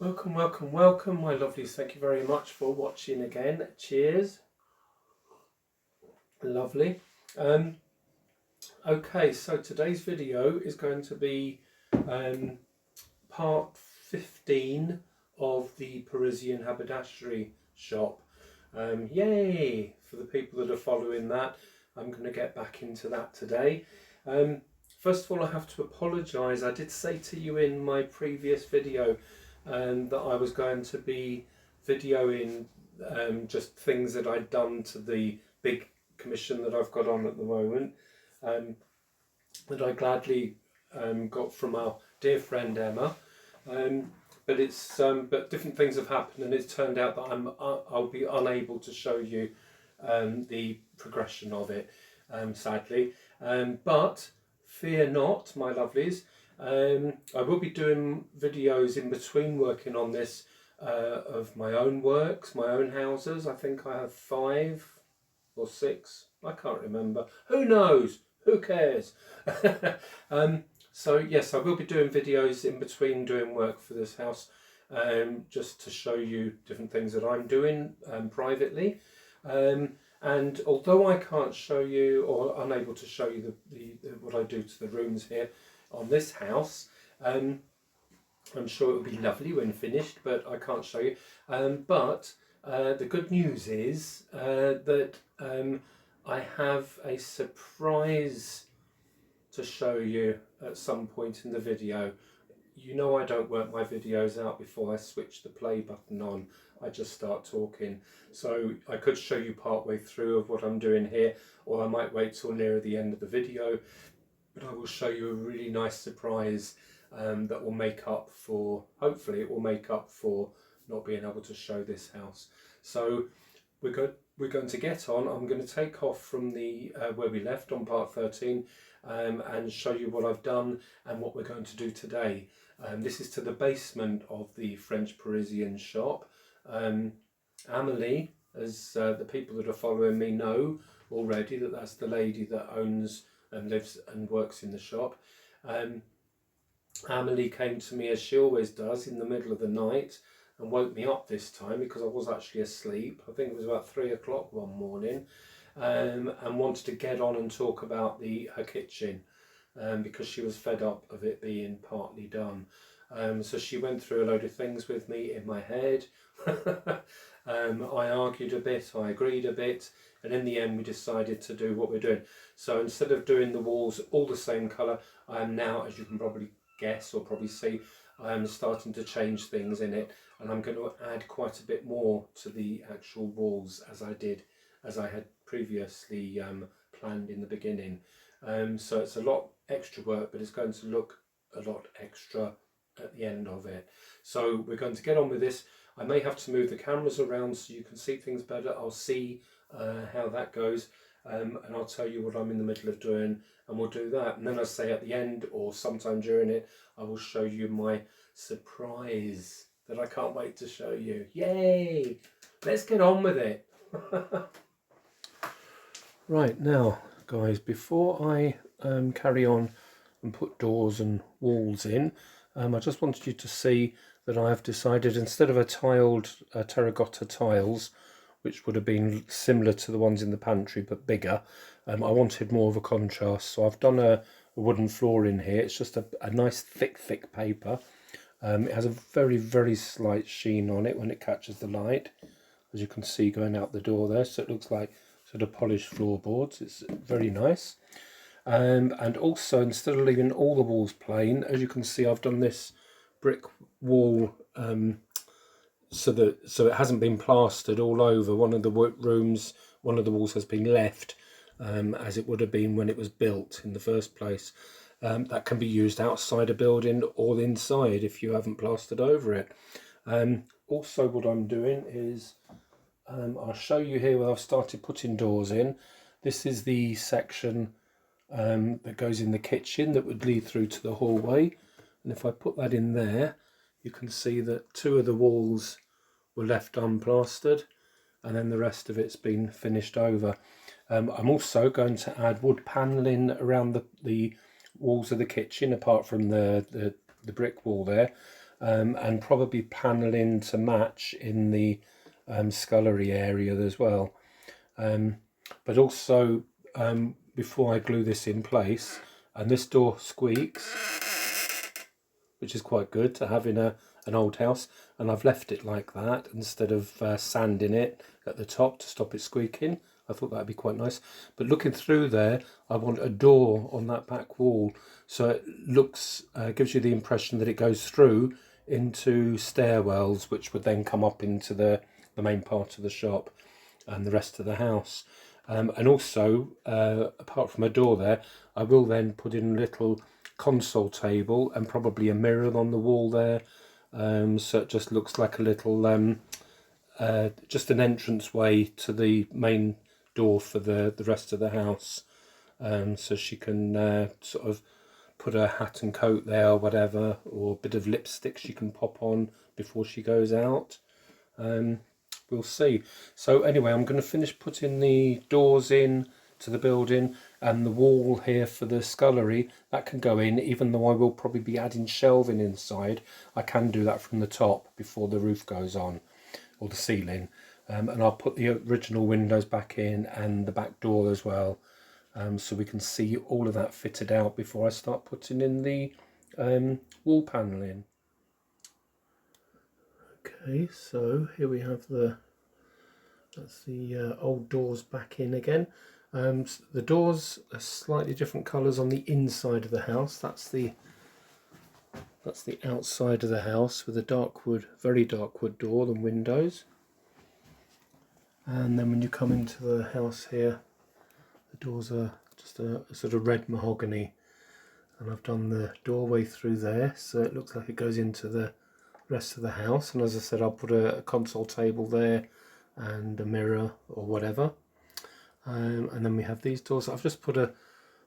Welcome, welcome, welcome, my lovelies. Thank you very much for watching again. Cheers. Lovely. Okay, so today's video is going to be part 15 of the Parisian Haberdashery shop. Yay! For the people that are following that, I'm going to get back into that today. First of all, I have to apologise. I did say to you in my previous video that I was going to be videoing just things that I'd done to the big commission that I've got on at the moment, that I gladly got from our dear friend Emma. But different things have happened, and it's turned out that I'll be unable to show you the progression of it, sadly. But fear not, my lovelies. I will be doing videos in between working on this of my own works, my own houses. I think I have 5 or 6. I can't remember. Who knows? Who cares? So yes, I will be doing videos in between doing work for this house, just to show you different things that I'm doing privately. And although I can't show you, or unable to show you the what I do to the rooms here on this house, I'm sure it will be lovely when finished, but I can't show you. But the good news is that I have a surprise to show you at some point in the video. You know I don't work my videos out before I switch the play button on. I just start talking. So I could show you part way through of what I'm doing here, or I might wait till nearer the end of the video. But I will show you a really nice surprise that will make up for, hopefully it will make up for not being able to show this house. So we're going to get on. I'm going to take off from the where we left on part 13 and show you what I've done and what we're going to do today. This is to the basement of the French Parisian shop. Amelie, as the people that are following me know already, that's the lady that owns and lives and works in the shop. Amelie came to me, as she always does, in the middle of the night and woke me up this time because I was actually asleep. I think it was about 3 o'clock one morning, and wanted to get on and talk about her kitchen, because she was fed up of it being partly done. So she went through a load of things with me in my head. I argued a bit, I agreed a bit, and in the end we decided to do what we're doing. So instead of doing the walls all the same colour, I am now, as you can probably guess or probably see, I am starting to change things in it, and I'm going to add quite a bit more to the actual walls as I had previously planned in the beginning. So it's a lot extra work, but it's going to look a lot extra at the end of it. So we're going to get on with this. I may have to move the cameras around so you can see things better. I'll see how that goes, and I'll tell you what I'm in the middle of doing, and we'll do that. And then I say at the end or sometime during it, I will show you my surprise that I can't wait to show you. Yay! Let's get on with it. Right, now guys, before I carry on and put doors and walls in, I just wanted you to see that I have decided, instead of a tiled terracotta tiles, which would have been similar to the ones in the pantry but bigger, I wanted more of a contrast. So I've done a wooden floor in here. It's just a nice thick paper. It has a very slight sheen on it when it catches the light, as you can see going out the door there. So it looks like sort of polished floorboards. It's very nice. And also, instead of leaving all the walls plain, as you can see, I've done this brick wall so it hasn't been plastered all over. One of the rooms, one of the walls has been left as it would have been when it was built in the first place. That can be used outside a building or inside if you haven't plastered over it. Also, what I'm doing is I'll show you here where I've started putting doors in. This is the section that goes in the kitchen that would lead through to the hallway, and if I put that in there, you can see that 2 of the walls were left unplastered and then the rest of it's been finished over. I'm also going to add wood panelling around the walls of the kitchen, apart from the brick wall there. and probably panelling to match in the scullery area as well. But also, before I glue this in place, and this door squeaks, which is quite good to have in an old house, and I've left it like that instead of sanding it at the top to stop it squeaking. I thought that'd be quite nice. But looking through there, I want a door on that back wall, so it looks gives you the impression that it goes through into stairwells, which would then come up into the main part of the shop and the rest of the house. And also, apart from a door there, I will then put in a little console table and probably a mirror on the wall there, so it just looks like a little just an entrance way to the main door for the rest of the house, so she can sort of put her hat and coat there or whatever, or a bit of lipstick she can pop on before she goes out. We'll see. So anyway, I'm going to finish putting the doors in to the building, and the wall here for the scullery, that can go in, even though I will probably be adding shelving inside. I can do that from the top before the roof goes on, or the ceiling. And I'll put the original windows back in and the back door as well, so we can see all of that fitted out before I start putting in the wall panelling. Okay, so here we have that's the old doors back in again. The doors are slightly different colours on the inside of the house. That's the outside of the house with a dark wood, very dark wood door and windows. And then when you come into the house here, the doors are just a sort of red mahogany, and I've done the doorway through there, so it looks like it goes into the rest of the house. And as I said, I'll put a console table there and a mirror or whatever. And then we have these doors. I've just put a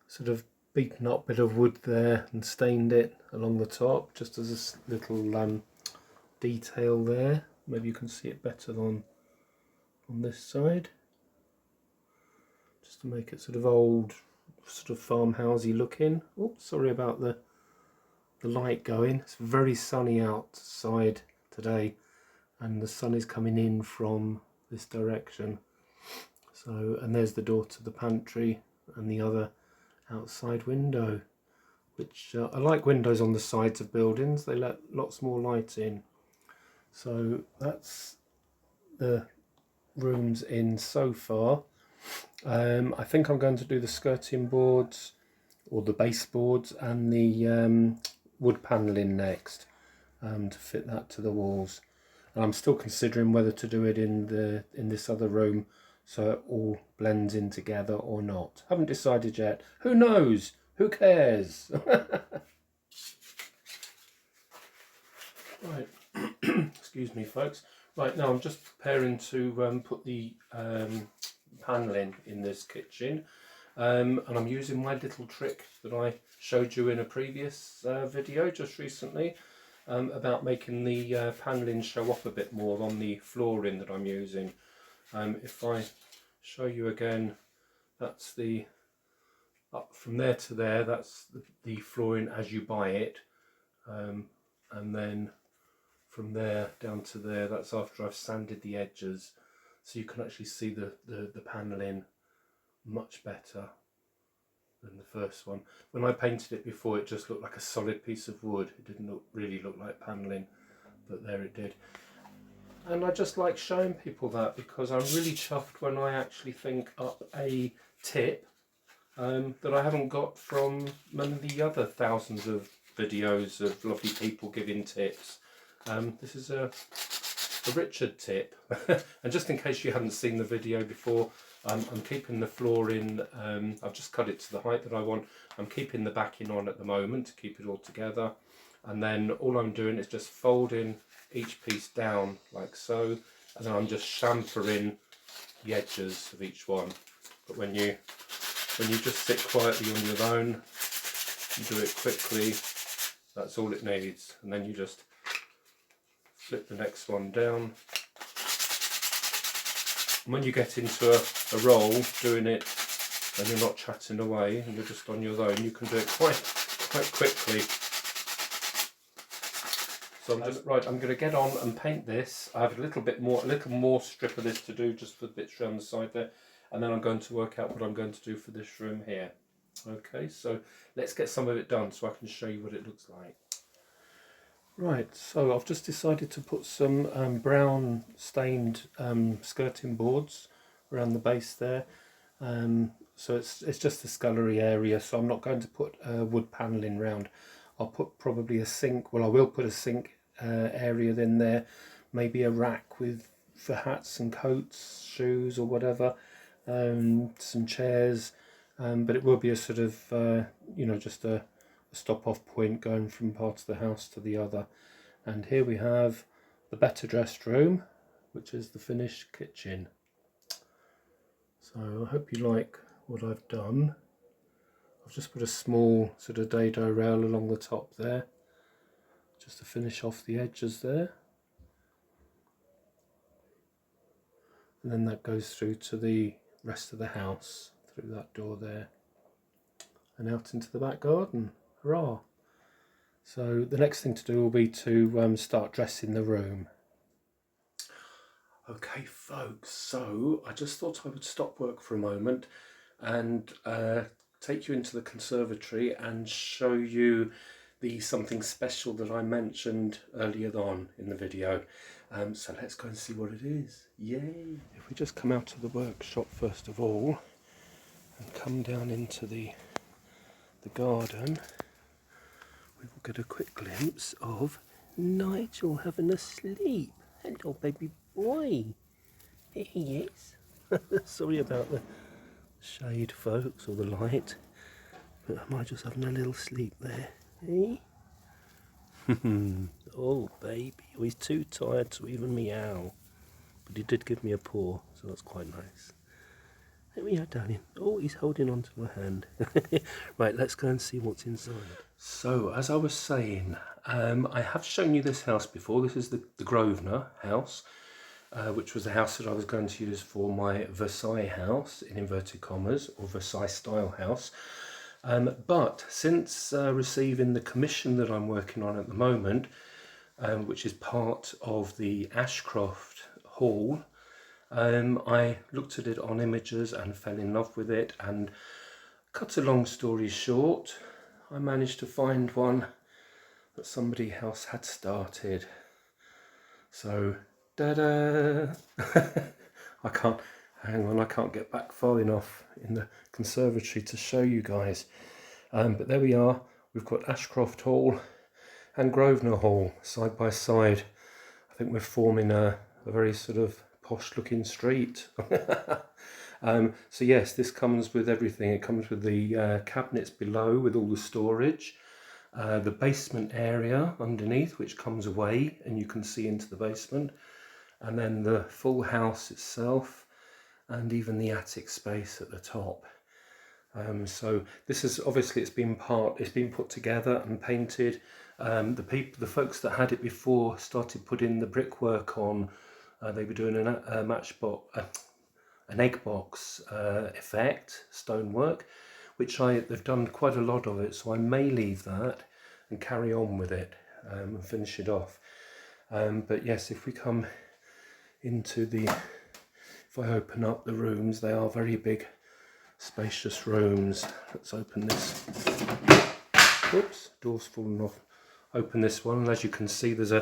sort of beaten up bit of wood there and stained it along the top, just as a little detail there. Maybe you can see it better on this side, just to make it sort of old, sort of farmhousey looking. Oh, sorry about the light going. It's very sunny outside today, and the sun is coming in from this direction. So, and there's the door to the pantry and the other outside window, which I like windows on the sides of buildings. They let lots more light in. So that's the rooms in so far. I think I'm going to do the skirting boards, or the baseboards, and the wood panelling next, to fit that to the walls. And I'm still considering whether to do it in this other room, so it all blends in together or not. Haven't decided yet. Who knows? Who cares? Right. Excuse me, folks. Right, now I'm just preparing to put the panelling in this kitchen, and I'm using my little trick that I showed you in a previous video just recently, about making the panelling show up a bit more on the flooring that I'm using. If I show you again, that's the up from there to there, that's the flooring as you buy it, and then from there down to there, that's after I've sanded the edges, so you can actually see the panelling much better than the first one. When I painted it before, it just looked like a solid piece of wood. It didn't really look like panelling, but there it did. And I just like showing people that, because I'm really chuffed when I actually think up a tip that I haven't got from many of the other thousands of videos of lovely people giving tips. This is a Richard tip. And just in case you haven't seen the video before, I'm keeping the flooring, I've just cut it to the height that I want. I'm keeping the backing on at the moment to keep it all together, and then all I'm doing is just folding each piece down like so, and then I'm just chamfering the edges of each one. But when you just sit quietly on your own, you do it quickly, that's all it needs, and then you just flip the next one down. And when you get into a roll doing it and you're not chatting away and you're just on your own, you can do it quite quickly. So I'm going to get on and paint this. I have a little more strip of this to do, just for the bits around the side there, and then I'm going to work out what I'm going to do for this room here. Okay, so let's get some of it done so I can show you what it looks like. Right, so I've just decided to put some brown stained skirting boards around the base there. So it's just the scullery area, so I'm not going to put wood panelling round. I'll put probably a sink. Well, I will put a sink area in there, maybe a rack for hats and coats, shoes or whatever, some chairs, but it will be a sort of just a stop off point going from part of the house to the other. And here we have the better dressed room, which is the finished kitchen. So I hope you like what I've done. I've just put a small sort of dado rail along the top there, just to finish off the edges there. And then that goes through to the rest of the house, through that door there, and out into the back garden. Hurrah! So the next thing to do will be to start dressing the room. Okay folks, so I just thought I would stop work for a moment and take you into the conservatory and show you the something special that I mentioned earlier on in the video. So let's go and see what it is. Yay! If we just come out of the workshop first of all and come down into the garden, we will get a quick glimpse of Nigel having a sleep. Hello baby boy. Here he is. Sorry about the shade folks, or the light, but I might just having a little sleep there. Eh? Oh baby, oh, he's too tired to even meow, but he did give me a paw, so that's quite nice. There we are, darling. Oh, he's holding on to my hand. Right, let's go and see what's inside. So, as I was saying, I have shown you this house before. This is the Grosvenor house, which was the house that I was going to use for my Versailles house, in inverted commas, or Versailles style house. But since receiving the commission that I'm working on at the moment, which is part of the Ashcroft Hall, I looked at it on images and fell in love with it, and cut a long story short, I managed to find one that somebody else had started. So, da-da! I can't get back far enough in the conservatory to show you guys. But there we are, we've got Ashcroft Hall and Grosvenor Hall side by side. I think we're forming a very sort of posh looking street. So yes, this comes with everything. It comes with the cabinets below with all the storage, the basement area underneath, which comes away and you can see into the basement, and then the full house itself, and even the attic space at the top. So this is obviously it's been put together and painted. The folks that had it before started putting the brickwork on. They were doing an egg box effect, stonework, which they've done quite a lot of it, so I may leave that and carry on with it and finish it off. But yes, if we come into if I open up the rooms, they are very big, spacious rooms. Let's open this. Oops, door's fallen off. Open this one, and as you can see, there's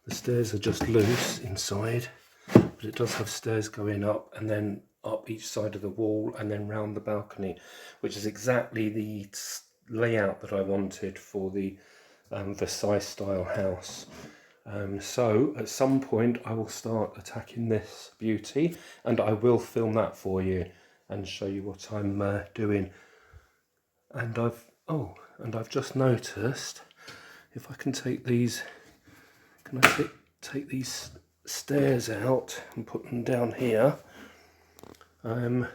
the stairs are just loose inside, but it does have stairs going up and then up each side of the wall and then round the balcony, which is exactly the layout that I wanted for the Versailles style house. So at some point I will start attacking this beauty, and I will film that for you and show you what I'm doing. And I've just noticed, if I can take these, take these stairs out and put them down here, and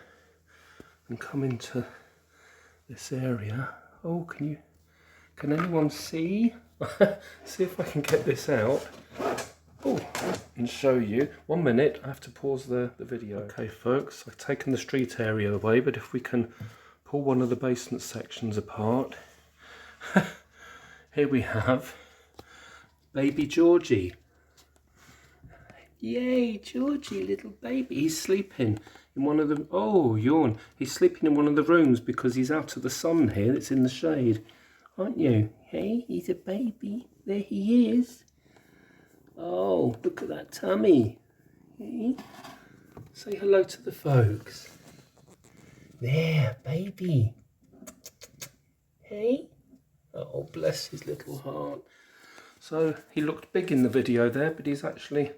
come into this area. Oh, can anyone see? See if I can get this out. Oh, and show you. 1 minute, I have to pause the video. Okay folks, I've taken the street area away, but if we can pull one of the basement sections apart, here we have Baby Georgie. Yay, Georgie, little baby. He's sleeping in one of the... Oh, yawn. He's sleeping in one of the rooms because he's out of the sun here. It's in the shade. Aren't you? Hey, he's a baby. There he is. Oh, look at that tummy. Hey. Say hello to the folks. There, baby. Hey. Oh, bless his little heart. So he looked big in the video there, but he's actually...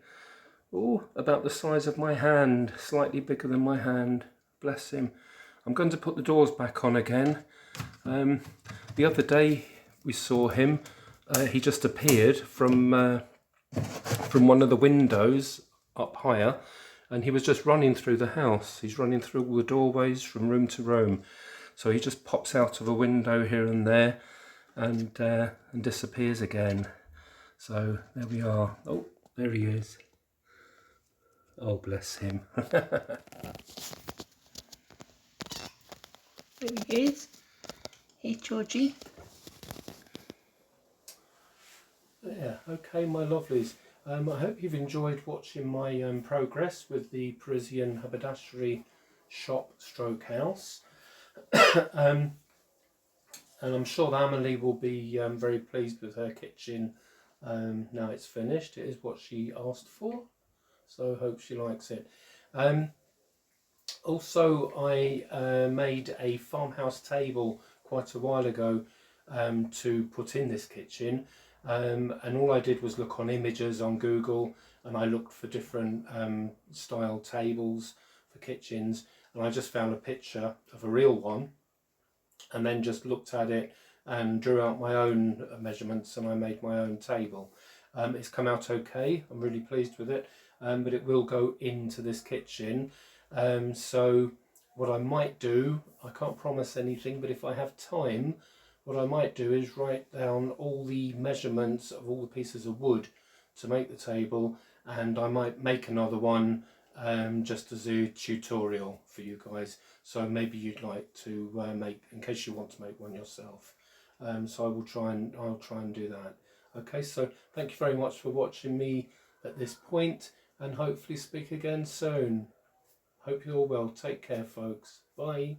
Oh, about the size of my hand, slightly bigger than my hand. Bless him. I'm going to put the doors back on again. The other day we saw him. He just appeared from one of the windows up higher, and he was just running through the house. He's running through all the doorways from room to room. So he just pops out of a window here and there, and disappears again. So there we are. Oh, there he is. Oh, bless him. There he is. Hey, Georgie. There, okay, my lovelies. I hope you've enjoyed watching my progress with the Parisian Haberdashery shop stroke house. And I'm sure that Emily will be very pleased with her kitchen now it's finished. It is what she asked for. So I hope she likes it. Also, I made a farmhouse table quite a while ago to put in this kitchen, and all I did was look on images on Google, and I looked for different style tables for kitchens, and I just found a picture of a real one, and then just looked at it and drew out my own measurements, and I made my own table. It's come out okay. I'm really pleased with it. But it will go into this kitchen. So what I might do, I can't promise anything, but if I have time, what I might do is write down all the measurements of all the pieces of wood to make the table, and I might make another one just as a tutorial for you guys. So maybe you'd like to make, in case you want to make one yourself. So I'll try and do that. Okay, so thank you very much for watching me at this point, and hopefully speak again soon. Hope you're well. Take care, folks. Bye.